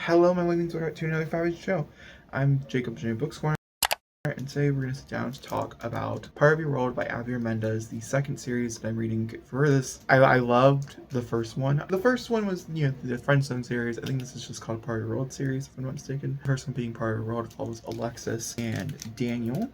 Hello, my welcome to another 5 show. I'm Jacob Jr. Books Corner, and today we're going to sit down to talk about Part of Your World by Javier Mendez, the second series that I'm reading for this. I loved the first one. The first one was, the Friendzone series. I think this is just called Part of Your World series, if I'm not mistaken. The first one being Part of Your World follows Alexis and Daniel.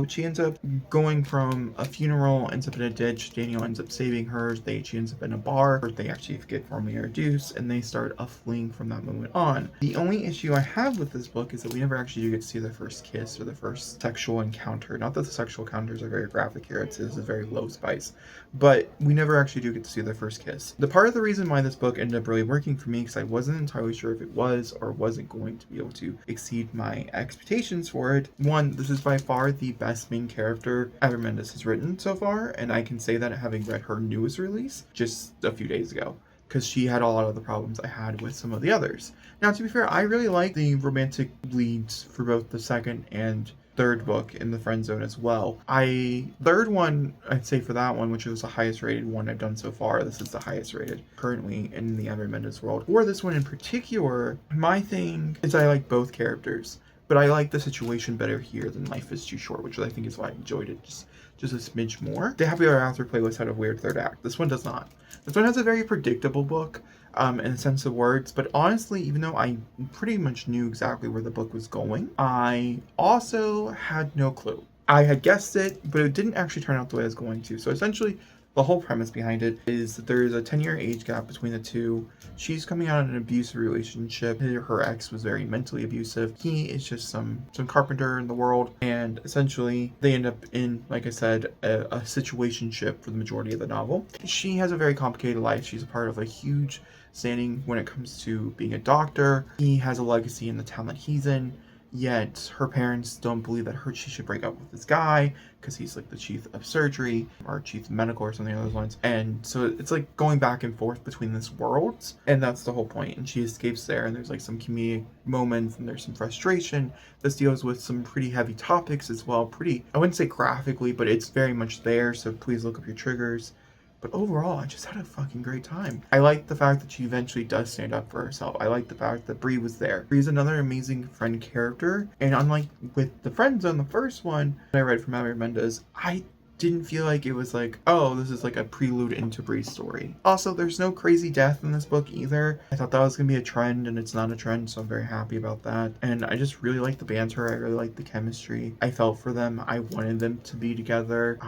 She ends up going from a funeral, ends up in a ditch. Daniel ends up saving her. She ends up in a bar where they actually get formally introduced, and they start fleeing from that moment on. The only issue I have with this book is that we never actually do get to see their first kiss or the first sexual encounter. Not that the sexual encounters are very graphic here, this is very low spice, but we never actually do get to see their first kiss. The part of the reason why this book ended up really working for me, because I wasn't entirely sure if it was or wasn't going to be able to exceed my expectations for it. One, this is by far the best main character Javier Mendez has written so far, and I can say that having read her newest release just a few days ago, because she had a lot of the problems I had with some of the others. Now, to be fair, I really like the romantic leads for both the second and third book in the friend zone as well. Third one, I'd say for that one, which was the highest rated one I've done so far, this is the highest rated currently in the Javier Mendez world. For this one in particular, my thing is I like both characters, but I like the situation better here than Life is Too Short, which I think is why I enjoyed it just a smidge more. The Happy Hour After playlist had a weird third act. This one does not. This one has a very predictable book, in the sense of words, but honestly, even though I pretty much knew exactly where the book was going, I also had no clue. I had guessed it, but it didn't actually turn out the way I was going to. So essentially, the whole premise behind it is that there's a 10-year age gap between the two. She's coming out of an abusive relationship. Her ex was very mentally abusive. He is just some carpenter in the world, and essentially they end up in, like I said, a situationship for the majority of the novel. She has a very complicated life. She's a part of a huge standing when it comes to being a doctor. He has a legacy in the town that he's in, yet her parents don't believe that she should break up with this guy because he's like the chief of surgery or chief of medical or something along those lines. And so it's like going back and forth between these worlds, and that's the whole point. And she escapes there, and there's like some comedic moments, and there's some frustration. This deals with some pretty heavy topics as well. Pretty, I wouldn't say graphically, but it's very much there, so please look up your triggers. But overall, I just had a fucking great time. I like the fact that she eventually does stand up for herself. I like the fact that Bree was there. Bree's another amazing friend character, and unlike with the Friends on the first one that I read from Javier Mendez, I didn't feel like it was like, oh, this is like a prelude into Bree's story. Also, there's no crazy death in this book either. I thought that was gonna be a trend, and it's not a trend, so I'm very happy about that. And I just really like the banter. I really like the chemistry. I felt for them. I wanted them to be together.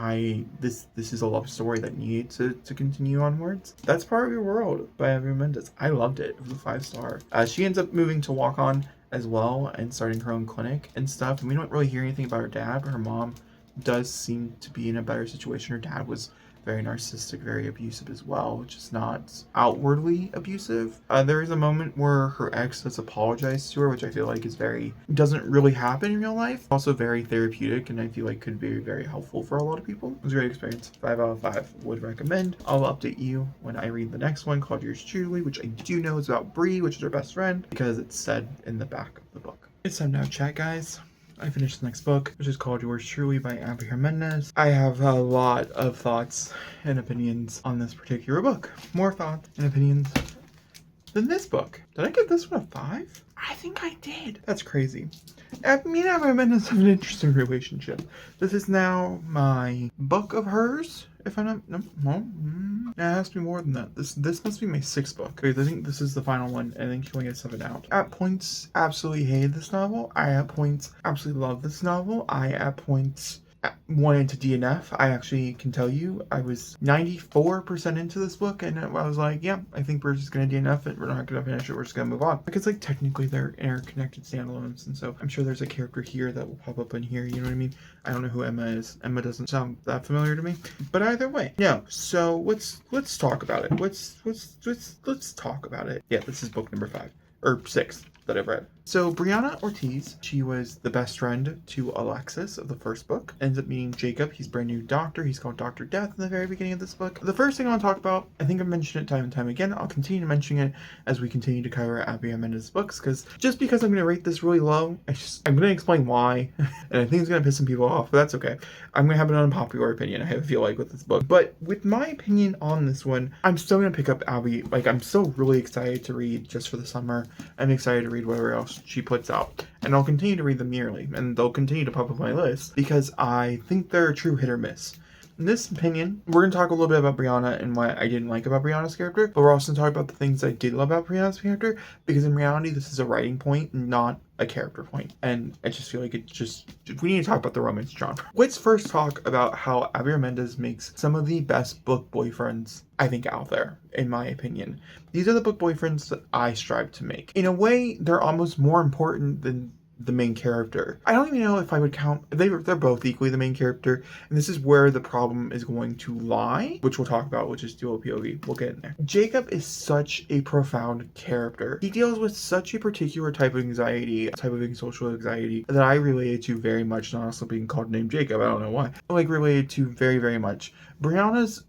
This is a love story that needed to continue onwards. That's Part of Your World by Javier Mendez. I loved it. It was a 5-star. She ends up moving to Walk On as well and starting her own clinic and stuff. And we don't really hear anything about her dad, but her mom does seem to be in a better situation. Her dad was very narcissistic, very abusive as well, which is not outwardly abusive. There is a moment where her ex does apologize to her, which I feel like doesn't really happen in real life. Also very therapeutic, and I feel like could be very helpful for a lot of people. It was a great experience. 5 out of 5 would recommend. I'll update you when I read the next one called Yours Truly, which I do know is about Bree, which is her best friend, because it's said in the back of the book. It's time now to chat, guys. I finished the next book, which is called Yours Truly by Javier Mendez. I have a lot of thoughts and opinions on this particular book. More thoughts and opinions than this book. Did I give this one a 5? I think I did. That's crazy. Me and Javier Mendez have an interesting relationship. This is now my book of hers. If I'm not, no, it has to be more than that. This must be my 6th book. Because I think this is the final one. I think she only gets 7 out. At points, absolutely hated this novel. I at points absolutely love this novel. I at points wanted to DNF. I actually can tell you I was 94% into this book, and I was like, yeah, I think we're just gonna DNF it. We're not gonna finish it. We're just gonna move on, because like technically they're interconnected standalones, and so I'm sure there's a character here that will pop up in here. You know what I mean? I don't know who Emma is. Emma doesn't sound that familiar to me, but either way, no. So let's talk about it. Let's talk about it. Yeah, this is book number 5 or 6 that I've read. So Brianna Ortiz, she was the best friend to Alexis of the first book. Ends up meeting Jacob. He's a brand new doctor. He's called Dr. Death in the very beginning of this book. The first thing I want to talk about, I think I've mentioned it time and time again. I'll continue to mention it as we continue to cover Abby Mendez books, because just because I'm going to rate this really low, I'm going to explain why, and I think it's going to piss some people off, but that's okay. I'm going to have an unpopular opinion, I feel like, with this book. But with my opinion on this one, I'm still going to pick up Abby. Like, I'm still really excited to read just for the summer. I'm excited to read whatever else she puts out. And I'll continue to read them yearly, and they'll continue to pop up my list, because I think they're a true hit or miss. In this opinion, we're going to talk a little bit about Brianna and what I didn't like about Brianna's character, but we're also going to talk about the things I did love about Brianna's character, because in reality, this is a writing point, not a character point. And I just feel like we need to talk about the romance genre. Let's first talk about how Abby Mendez makes some of the best book boyfriends, I think, out there, in my opinion. These are the book boyfriends that I strive to make. In a way, they're almost more important than the main character. I don't even know if I would count, they're both equally the main character, and this is where the problem is going to lie, which we'll talk about, which is dual POV. We'll get in there. Jacob is such a profound character. He deals with such a particular type of anxiety, type of social anxiety, that I related to very much, and also being called named Jacob, I don't know why. Like, related to very, very much. Brianna's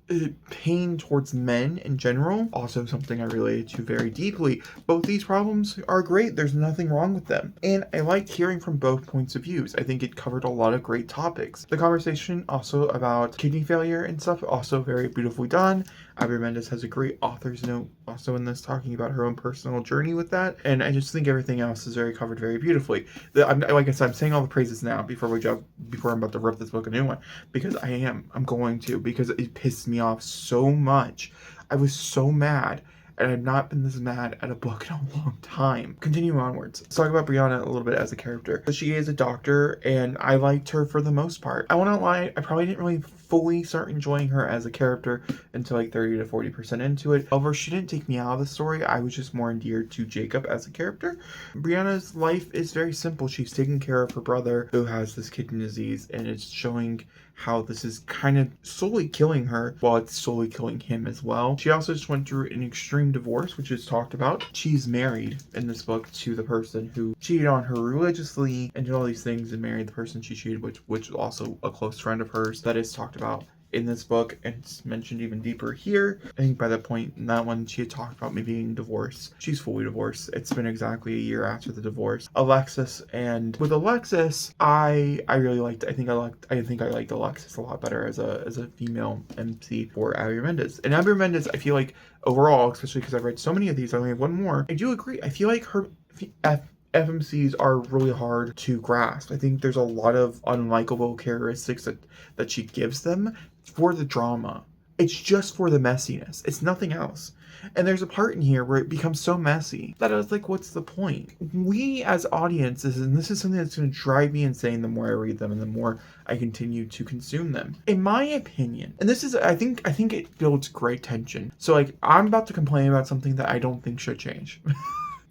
pain towards men in general, also something I related to very deeply. Both these problems are great. There's nothing wrong with them. And I like hearing from both points of views. I think it covered a lot of great topics. The conversation also about kidney failure and stuff, also very beautifully done. Abby Mendez has a great author's note also in this, talking about her own personal journey with that. And I just think everything else is very covered very beautifully. Like I said, I'm saying all the praises now before I'm about to rip this book a new one, because I'm going to, because it pissed me off so much. I was so mad, and I've not been this mad at a book in a long time. Continuing onwards, let's talk about Brianna a little bit as a character. So she is a doctor, and I liked her for the most part. I won't lie, I probably didn't really fully start enjoying her as a character until like 30 to 40% into it. However, she didn't take me out of the story. I was just more endeared to Jacob as a character. Brianna's life is very simple. She's taking care of her brother who has this kidney disease, and it's showing how this is kind of slowly killing her while it's slowly killing him as well. She also just went through an extreme divorce, which is talked about. She's married in this book to the person who cheated on her religiously and did all these things, and married the person she cheated, which is also a close friend of hers. That is talked about in this book, and it's mentioned even deeper here. I think by that point in that one, she had talked about maybe being divorced. She's fully divorced. It's been exactly a year after the divorce. Alexis, and with Alexis, I really liked. I think I liked Alexis a lot better as a female MC for Abby Mendez. And Abby Mendez, I feel like overall, especially because I've read so many of these, I only have one more. I do agree. I feel like her FMCs are really hard to grasp. I think there's a lot of unlikable characteristics that she gives them for the drama. It's just for the messiness. It's nothing else. And there's a part in here where it becomes so messy that I was like, what's the point? We as audiences, and this is something that's going to drive me insane the more I read them and the more I continue to consume them. In my opinion, and this is, I think it builds great tension. So like, I'm about to complain about something that I don't think should change.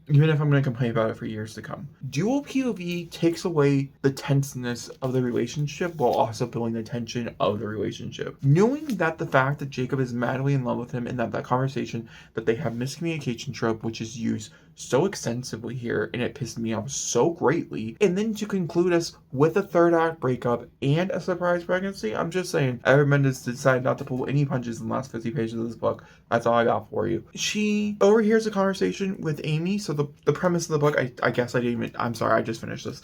Even if I'm going to complain about it for years to come. Dual POV takes away the tenseness of the relationship while also building the tension of the relationship. Knowing that the fact that Jacob is madly in love with him, and that conversation that they have miscommunication trope, which is used so extensively here, and it pissed me off so greatly. And then to conclude us with a third act breakup and a surprise pregnancy, I'm just saying, Abby Mendez decided not to pull any punches in the last 50 pages of this book. That's all I got for you. She overhears a conversation with Amy. So the premise of the book, I guess I didn't even, I'm sorry, I just finished this.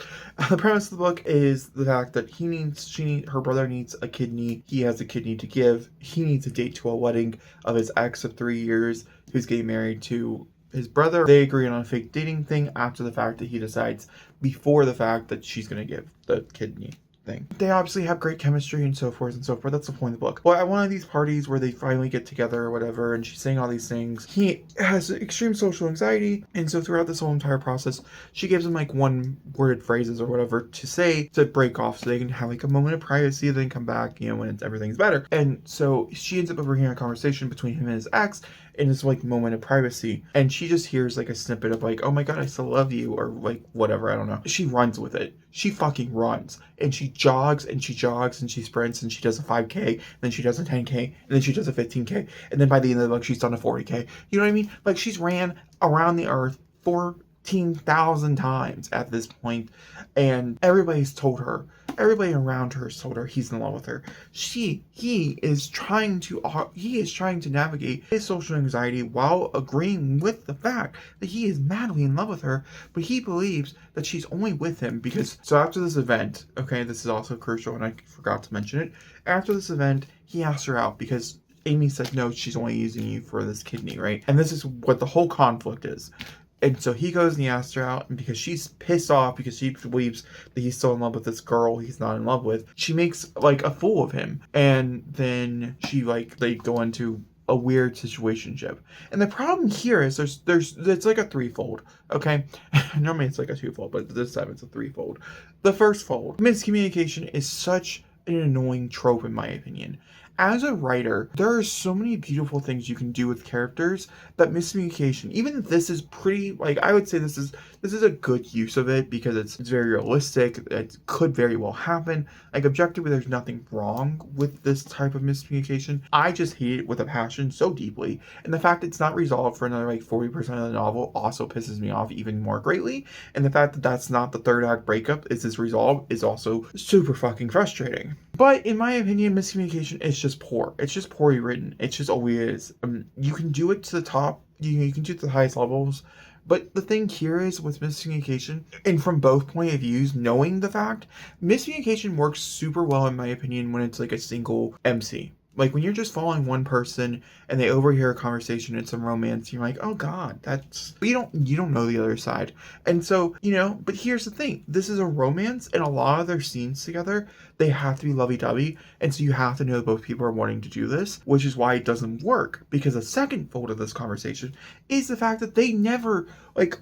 The premise of the book is the fact that her brother needs a kidney. He has a kidney to give. He needs a date to a wedding of his ex of 3 years, who's getting married to his brother. They agree on a fake dating thing after the fact that he decides before the fact that she's going to give the kidney thing. They obviously have great chemistry and so forth and so forth. That's the point of the book. Well, at one of these parties where they finally get together or whatever, and she's saying all these things, he has extreme social anxiety, and so throughout this whole entire process, she gives him like one worded phrases or whatever to say to break off so they can have like a moment of privacy, then come back, when everything's better. And so she ends up overhearing a conversation between him and his ex in this like moment of privacy, and she just hears like a snippet of like, oh my god, I still love you, or like whatever, I don't know. She runs with it. She fucking runs, and she jogs and she jogs and she sprints, and she does a 5K, then she does a 10K, and then she does a 15K, and then by the end of the book she's done a 40K. You know what I mean? Like, she's ran around the earth for 15,000 times at this point, and everybody's told her, everybody around her has told her he's in love with her. He is trying to navigate his social anxiety while agreeing with the fact that he is madly in love with her, but he believes that she's only with him because. So after this event, okay, this is also crucial, and I forgot to mention it. After this event, he asked her out because Amy said no, she's only using you for this kidney, right? And this is what the whole conflict is. And so he goes and he asks her out, and because she's pissed off because she believes that he's still in love with this girl he's not in love with, she makes like a fool of him. And then they go into a weird situationship. And the problem here is it's like a threefold, okay? Normally it's like a twofold, but this time it's a threefold. The first fold, miscommunication is such an annoying trope in my opinion. As a writer, there are so many beautiful things you can do with characters that miscommunication, even if this is pretty, like, I would say this is a good use of it because it's very realistic. It could very well happen. Like, objectively, there's nothing wrong with this type of miscommunication. I just hate it with a passion so deeply. And the fact it's not resolved for another, like, 40% of the novel also pisses me off even more greatly. And the fact that that's not the third act breakup, is this resolved, is also super fucking frustrating. But in my opinion, miscommunication is just poor. It's just poorly written. It's just always you can do it to the top. You can do it to the highest levels. But the thing here is with miscommunication, and from both point of views, knowing the fact, miscommunication works super well in my opinion when it's like a single MC. Like when you're just following one person and they overhear a conversation and some romance, you're like, oh god, you don't know the other side. And so, but here's the thing. This is a romance, and a lot of their scenes together, they have to be lovey-dovey, and so you have to know that both people are wanting to do this, which is why it doesn't work. Because the second fold of this conversation is the fact that they never, like,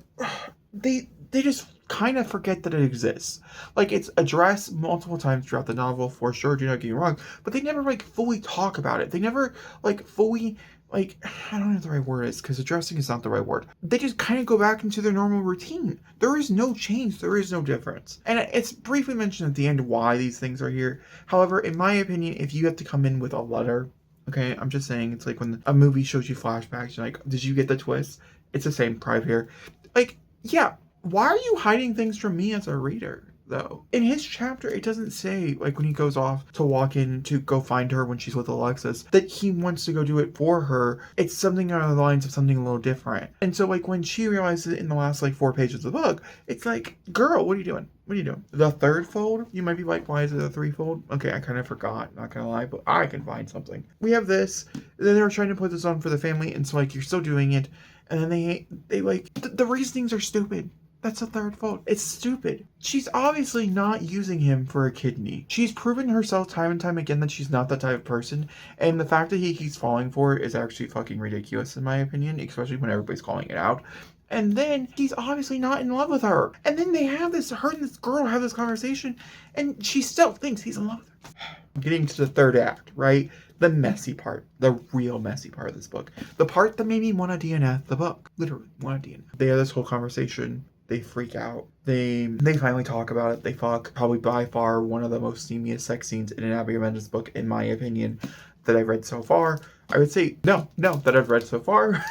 they just kind of forget that it exists. Like, it's addressed multiple times throughout the novel, for sure, do not get me wrong, but they never, like, fully talk about it. They never, like, fully, like, I don't know what the right word is, because addressing is not the right word. They just kind of go back into their normal routine. There is no change. There is no difference. And it's briefly mentioned at the end why these things are here. However, in my opinion, if you have to come in with a letter, okay, I'm just saying, it's like when a movie shows you flashbacks, you're like, did you get the twist? It's the same pride here. Like, yeah, why are you hiding things from me as a reader, though? In his chapter, it doesn't say, like, when he goes off to walk in to go find her when she's with Alexis, that he wants to go do it for her. It's something on the lines of something a little different. And so, like, when she realizes it in the last, like, 4 pages of the book, it's like, girl, what are you doing? What are you doing? The third fold? You might be like, why is it a threefold? Okay, I kind of forgot, not gonna lie, but I can find something. We have this, then they were trying to put this on for the family, and so, like, you're still doing it, and then they like, the reasonings are stupid. That's the third fold. It's stupid. She's obviously not using him for a kidney. She's proven herself time and time again that she's not that type of person, and the fact that he keeps falling for her is actually fucking ridiculous in my opinion, especially when everybody's calling it out. And then he's obviously not in love with her. And then her and this girl have this conversation, and she still thinks he's in love with her. Getting to the third act, right? The messy part, the real messy part of this book. The part that made me want to DNF the book. Literally, want to DNF. They have this whole conversation. They freak out. They finally talk about it. They fuck. Probably by far one of the most seamiest sex scenes in an Abigail Mendez book, in my opinion, that I've read so far. I would say, no, that I've read so far.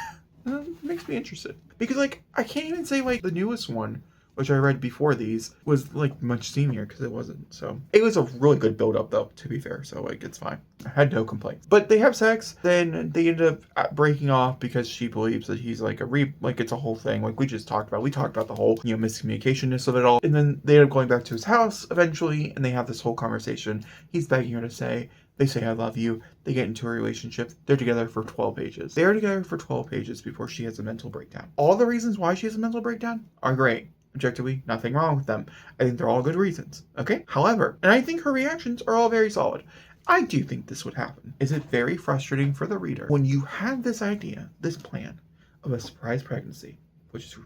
Makes me interested. Because, like, I can't even say, like, the newest one, which I read before these, was, like, much steamier, because it wasn't. So, it was a really good build-up, though, to be fair. So, like, it's fine. I had no complaints. But they have sex, then they end up breaking off because she believes that he's, like, like, it's a whole thing. Like, we just talked about. We talked about the whole, miscommunicationness of it all. And then they end up going back to his house, eventually, and they have this whole conversation. He's begging her to say, they say, I love you. They get into a relationship. They're together for 12 pages. They are together for 12 pages before she has a mental breakdown. All the reasons why she has a mental breakdown are great. Objectively, nothing wrong with them. I think they're all good reasons. Okay? However, and I think her reactions are all very solid. I do think this would happen. Is it very frustrating for the reader when you have this idea, this plan of a surprise pregnancy, which is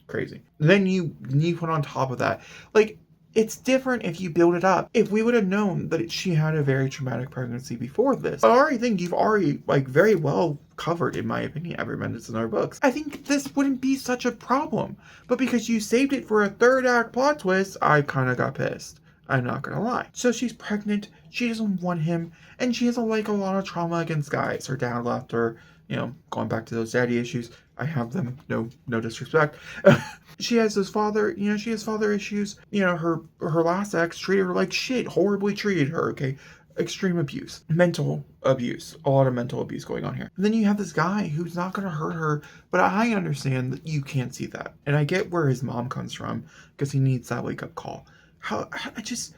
crazy. Then you put on top of that, like, it's different if you build it up. If we would have known that she had a very traumatic pregnancy before this, I already think you've already, like, very well covered, in my opinion, every Mendez in our books. I think this wouldn't be such a problem. But because you saved it for a third act plot twist, I kind of got pissed. I'm not gonna lie. So she's pregnant, she doesn't want him, and she has, like, a lot of trauma against guys. Her dad left her, going back to those daddy issues. I have them, no disrespect. She has she has father issues. Her last ex treated her like shit, horribly treated her, okay? Extreme abuse, mental abuse, a lot of mental abuse going on here. And then you have this guy who's not going to hurt her, but I understand that you can't see that. And I get where his mom comes from because he needs that wake up call. I just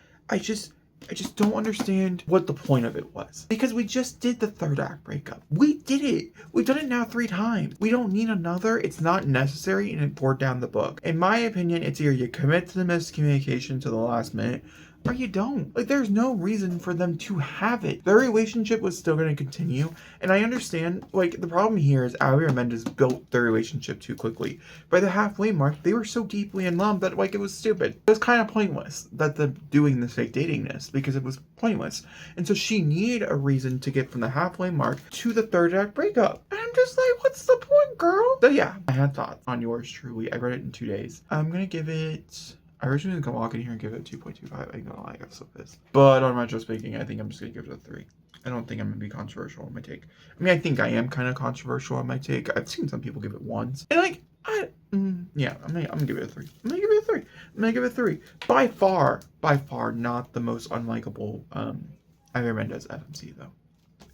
don't understand what the point of it was. Because we just did the third act breakup. We did it. We've done it now 3 times. We don't need another. It's not necessary, and it poured down the book. In my opinion, it's either you commit to the miscommunication to the last minute, or you don't. Like, there's no reason for them to have it. Their relationship was still going to continue, and I understand, like, the problem here is Abby and Mendes built their relationship too quickly. By the halfway mark, they were so deeply in love that, like, it was stupid. It was kind of pointless that the doing this fake datingness, because it was pointless. And so she needed a reason to get from the halfway mark to the third act breakup. And I'm just like, what's the point, girl? So yeah, I had thoughts on yours truly. I read it in 2 days. I'm going to give it... I originally was going to walk in here and give it 2.25. I ain't gonna lie, I got so pissed. But on retro speaking, I think I'm just going to give it a 3. I don't think I'm going to be controversial on my take. I mean, I think I am kind of controversial on my take. I've seen some people give it 1s. And like, yeah, I'm gonna give it a 3. I'm gonna give it a 3. I'm gonna give it a 3. By far, not the most unlikable Ivy Mendez FMC though.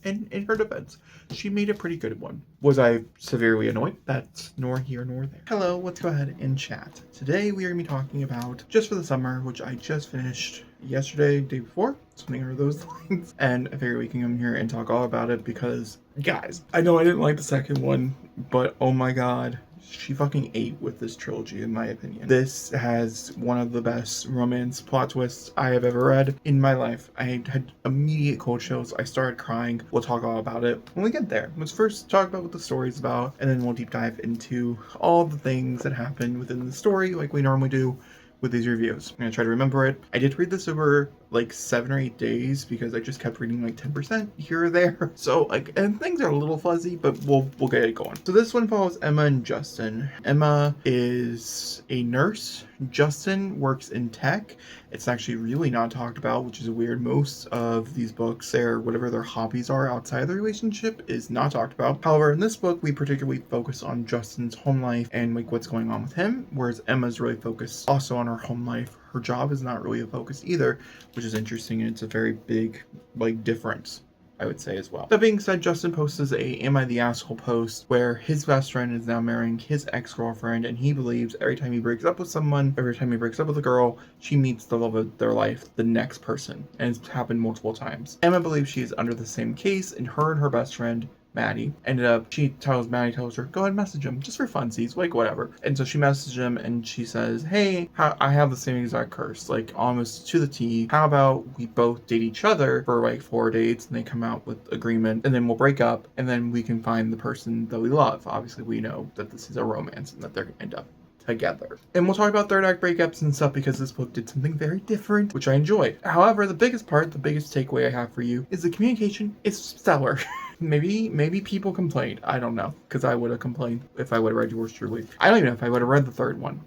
In her defense, she made a pretty good one. Was I severely annoyed? That's nor here nor there. Hello, let's go ahead and chat. Today we are going to be talking about Just for the Summer, which I just finished yesterday, day before, something over those lines. And I figured we can come here and talk all about it because, guys, I know I didn't like the second one, but oh my god. She fucking ate with this trilogy, in my opinion. This has one of the best romance plot twists I have ever read in my life. I had immediate cold chills. I started crying. We'll talk all about it when we get there. Let's first talk about what the story's about, and then we'll deep dive into all the things that happen within the story like we normally do with these reviews. I'm gonna try to remember it. I did read this over like 7 or 8 days because I just kept reading like 10% here or there. So like, and things are a little fuzzy, but we'll get it going. So this one follows Emma and Justin. Emma is a nurse. Justin works in tech. It's actually really not talked about, which is weird. Most of these books, whatever their hobbies are outside of the relationship is not talked about. However, in this book, we particularly focus on Justin's home life and like what's going on with him, whereas Emma's really focused also on her home life. Her job is not really a focus either, which is interesting, and it's a very big like difference, I would say, as well. That being said, Justin posts a Am I the Asshole post where his best friend is now marrying his ex-girlfriend, and he believes every time he breaks up with someone, every time he breaks up with a girl, she meets the love of their life, the next person. And it's happened multiple times. Emma believes she is under the same case, and her best friend Maddie ended up, Maddie tells her, go ahead and message him just for funsies, like whatever. And so she messages him and she says, hey, I have the same exact curse, like almost to the T. How about we both date each other for like 4 dates and they come out with agreement, and then we'll break up, and then we can find the person that we love. Obviously we know that this is a romance and that they're gonna end up together. And we'll talk about third act breakups and stuff because this book did something very different, which I enjoyed. However, the biggest takeaway I have for you is the communication is stellar. Maybe people complained. I don't know, because I would have complained if I would have read yours truly. I don't even know if I would have read the third one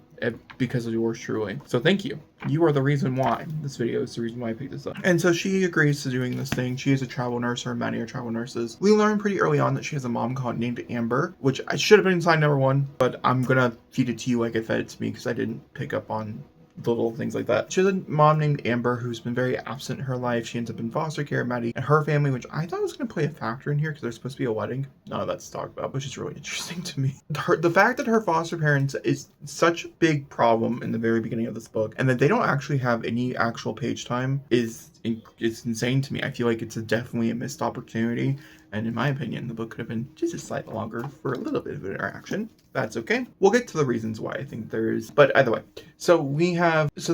because of yours truly. So thank you. You are the reason why. This video is the reason why I picked this up. And so she agrees to doing this thing. She is a travel nurse, or many are travel nurses. We learn pretty early on that she has a mom named Amber, which I should have been inside number 1, but I'm gonna feed it to you like it fed it to me because I didn't pick up on the little things like that. She has a mom named Amber who's been very absent in her life. She ends up in foster care. Maddie and her family, which I thought was going to play a factor in here because there's supposed to be a wedding. None of that's talked about, which is really interesting to me. The fact that her foster parents is such a big problem in the very beginning of this book, and that they don't actually have any actual page time it's insane to me. I feel like it's definitely a missed opportunity. And in my opinion, the book could have been just a slightly longer for a little bit of interaction. That's okay. We'll get to the reasons why I think there is. But either way, so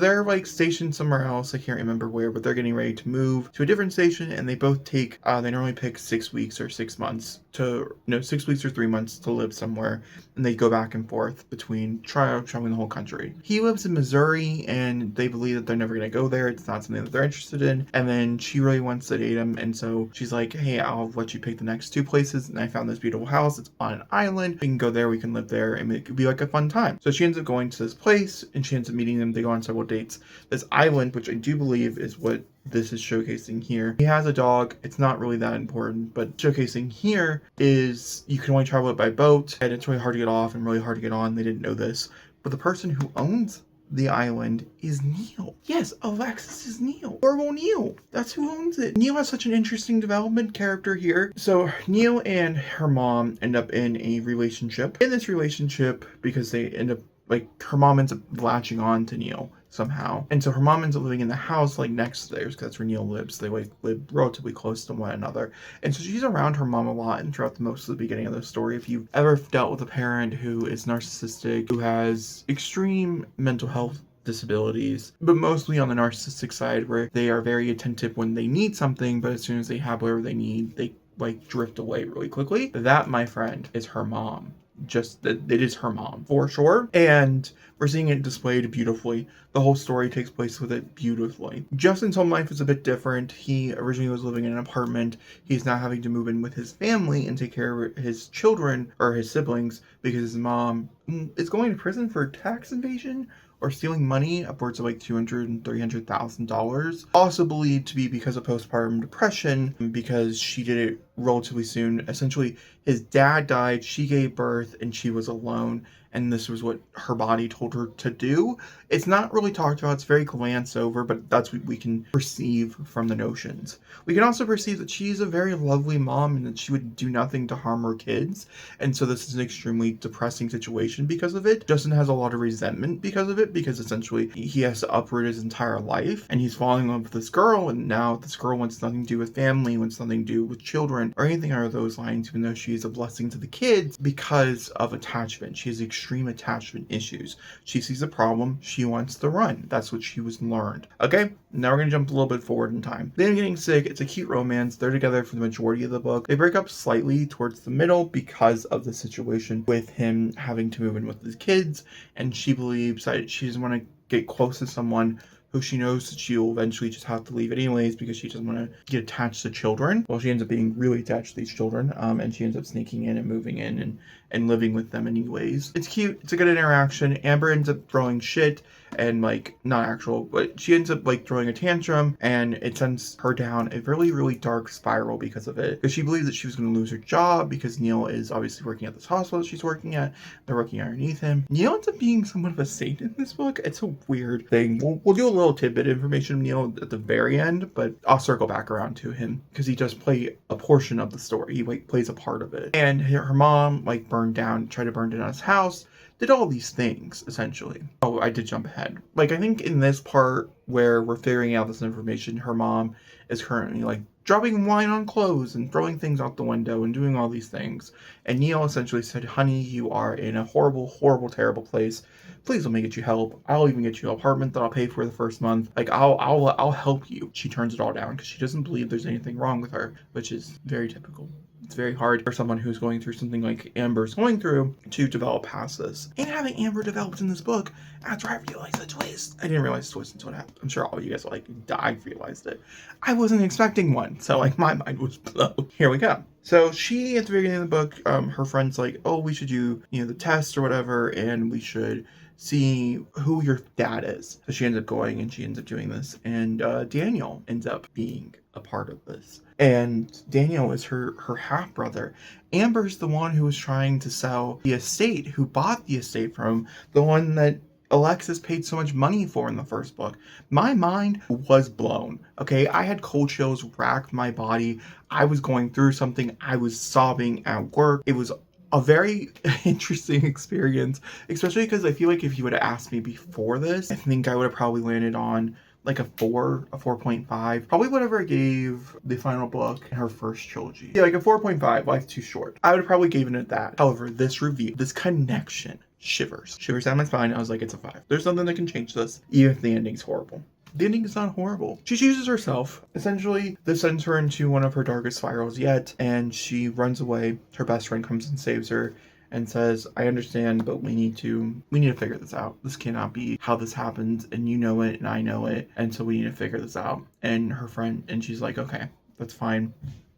they're like stationed somewhere else. I can't remember where, but they're getting ready to move to a different station, and they both take, they normally pick 6 weeks or 6 months 6 weeks or 3 months to live somewhere. And they go back and forth between traveling the whole country. He lives in Missouri, and they believe that they're never going to go there. It's not something that they're interested in. And then she really wants to date him. And so she's like, hey, I'll let you pick the next 2 places. And I found this beautiful house. It's on an island. We can go there. We can live there. And it could be like a fun time. So she ends up going to this place, and she ends up meeting them. They go on several dates. This island, which I do believe is what this is showcasing here. He has a dog. It's not really that important, but showcasing here is you can only travel it by boat, and it's really hard to get off and really hard to get on. They didn't know this, but the person who owns the island is Neil. Yes, Alexis is Neil. Horrible Neil. That's who owns it. Neil has such an interesting development character here. So Neil and her mom end up in a relationship. In this relationship, because they end up, like, her mom ends up latching on to Neil somehow. And so her mom ends up living in the house, like, next to theirs, because that's where Neil lives. They, like, live relatively close to one another. And so she's around her mom a lot and throughout most of the beginning of the story. If you've ever dealt with a parent who is narcissistic, who has extreme mental health disabilities, but mostly on the narcissistic side, where they are very attentive when they need something, but as soon as they have whatever they need, they, like, drift away really quickly. That, my friend, is her mom. Just that it is her mom for sure, and we're seeing it displayed beautifully. The whole story takes place with it beautifully. Justin's home life is a bit different. He originally was living in an apartment. He's now having to move in with his family and take care of his children, or his siblings, because his mom is going to prison for tax evasion or stealing money, upwards of like $200,000 and $300,000. Also believed to be because of postpartum depression, because she did it relatively soon. Essentially, his dad died, she gave birth, and she was alone, and this was what her body told her to do. It's not really talked about, it's very glanced over, but that's what we can perceive from the notions. We can also perceive that she's a very lovely mom and that she would do nothing to harm her kids, and so this is an extremely depressing situation because of it. Justin has a lot of resentment because of it, because essentially he has to uproot his entire life, and he's falling in love with this girl, and now this girl wants nothing to do with family, wants nothing to do with children, or anything out of those lines, even though she is a blessing to the kids because of attachment. She has extreme attachment issues. She sees a problem, she wants to run. That's what she was learned. Okay, now we're gonna jump a little bit forward in time. Then getting sick, it's a cute romance. They're together for the majority of the book. They break up slightly towards the middle because of the situation with him having to move in with his kids, and she believes that she doesn't want to get close to someone who she knows that she will eventually just have to leave anyways, because she doesn't want to get attached to children. Well, she ends up being really attached to these children, and she ends up sneaking in and moving in and living with them anyways. It's cute. It's a good interaction. Amber ends up throwing shit and, like, not actual, but she ends up, like, throwing a tantrum, and it sends her down a really, really dark spiral because of it. Because she believed that she was going to lose her job, because Neil is obviously working at this hospital that she's working at. They're working underneath him. Neil ends up being somewhat of a saint in this book. It's a weird thing. We'll do a little tidbit information of Neil at the very end, but I'll circle back around to him, because he does play a portion of the story. He, like, plays a part of it. And her mom, like, tried to burn down his house, did all these things, essentially. Oh, I did jump ahead. Like, I think in this part where we're figuring out this information, her mom is currently, like, dropping wine on clothes and throwing things out the window and doing all these things. And Neil essentially said, honey, you are in a horrible, horrible, terrible place. Please let me get you help. I'll even get you an apartment that I'll pay for the first month. Like, I'll help you. She turns it all down because she doesn't believe there's anything wrong with her, which is very typical. It's very hard for someone who's going through something like Amber's going through to develop past this. And having Amber developed in this book after I realized the twist. I didn't realize the twist until it happened. I'm sure all of you guys are like, I realized it. I wasn't expecting one. So, like, my mind was blown. Here we go. So she, at the beginning of the book, her friend's like, oh, we should do, the test or whatever, and we should see who your dad is. So she ends up going and she ends up doing this. And Daniel ends up being a part of this. And Daniel is her half brother. Amber's the one who was trying to sell the estate, who bought the estate from the one that Alexis paid so much money for in the first book. My mind was blown. Okay, I had cold chills rack my body. I was going through something. I was sobbing at work. It was a very interesting experience, especially because I feel like if you would have asked me before this, I think I would have probably landed on like a 4.5, probably whatever I gave the final book in her first trilogy. Yeah, like a 4.5, life's too short. I would have probably given it that. However, this review, this connection, shivers down my spine. I was like, it's a 5. There's nothing that can change this, even if the ending's horrible. The ending is not horrible. She chooses herself. Essentially, this sends her into one of her darkest spirals yet, and she runs away. Her best friend comes and saves her and says, I understand, but we need to figure this out. This cannot be how this happens, and you know it, and I know it, and so we need to figure this out. And her friend, and she's like, okay, that's fine.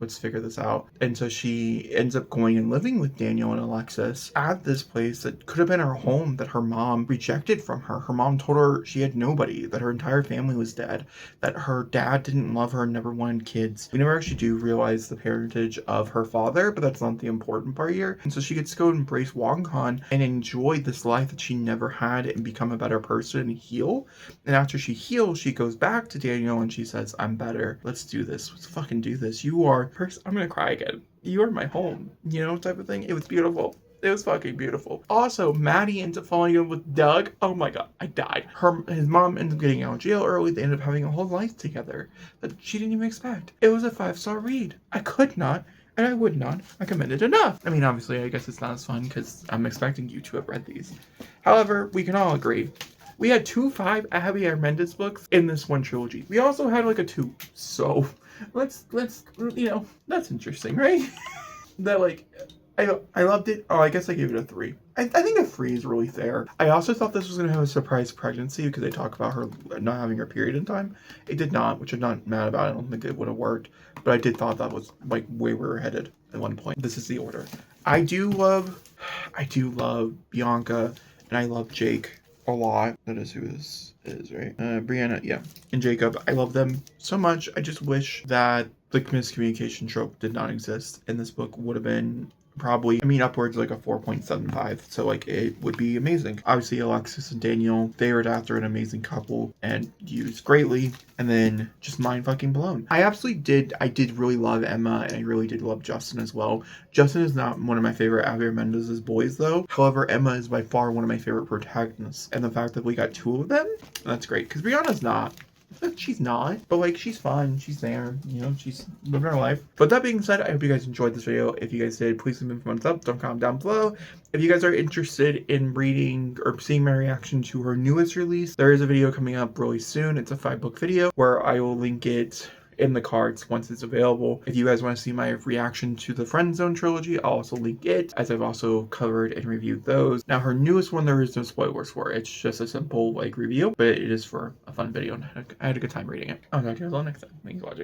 let's figure this out. And so she ends up going and living with Daniel and Alexis at this place that could have been her home that her mom rejected from her. Her mom told her she had nobody, that her entire family was dead, that her dad didn't love her and never wanted kids. We never actually do realize the parentage of her father, but that's not the important part here. And so she gets to go embrace Wongkon and enjoy this life that she never had and become a better person and heal. And after she heals, she goes back to Daniel and she says, I'm better. Let's do this. Let's fucking do this. You are, I'm gonna cry again. You are my home, you know, type of thing. It was beautiful. It was fucking beautiful. Also, Maddie ends up falling in love with Doug. Oh my god, I died. His mom ended up getting out of jail early. They ended up having a whole life together that she didn't even expect. It was a 5-star read. I could not, and I would not recommend it enough. I mean, obviously, I guess it's not as fun because I'm expecting you to have read these. However, we can all agree. We had 2 5 Abby Armendez books in this one trilogy. We also had like a 2. So let's you know, that's interesting, right? That like I loved it. Oh, I guess I gave it a 3. I think a 3 is really fair. I also thought this was going to have a surprise pregnancy because they talk about her not having her period in time. It did not, which I'm not mad about. I don't think it would have worked. But I did thought that was like where we were headed at one point. This is the order. I do love Bianca and I love Jake a lot. That is who this is, right? Brianna, yeah. And Jacob. I love them so much. I just wish that the miscommunication trope did not exist. And this book would have been probably, I mean, upwards like a 4.75. So like it would be amazing. Obviously Alexis and Daniel, they are after an amazing couple and used greatly, and then just mind fucking blown. I did really love Emma, and I really did love Justin as well. Justin is not one of my favorite Javier Mendez's boys though. However, Emma is by far one of my favorite protagonists, and the fact that we got 2 of them, that's great, because Brianna's not. She's not, but like she's fun, she's there, you know, she's living her life. But that being said, I hope you guys enjoyed this video. If you guys did, please leave me a thumbs up, don't comment down below. If you guys are interested in reading or seeing my reaction to her newest release, there is a video coming up really soon. It's a 5-book video where I will link it in the cards once it's available. If you guys want to see my reaction to the Friend Zone trilogy, I'll also link it, as I've also covered and reviewed those. Now, her newest one, there is no spoilers for. It's just a simple like review, but it is for a fun video, and I had a good time reading it. I'll talk to you guys all next time. Thanks for watching.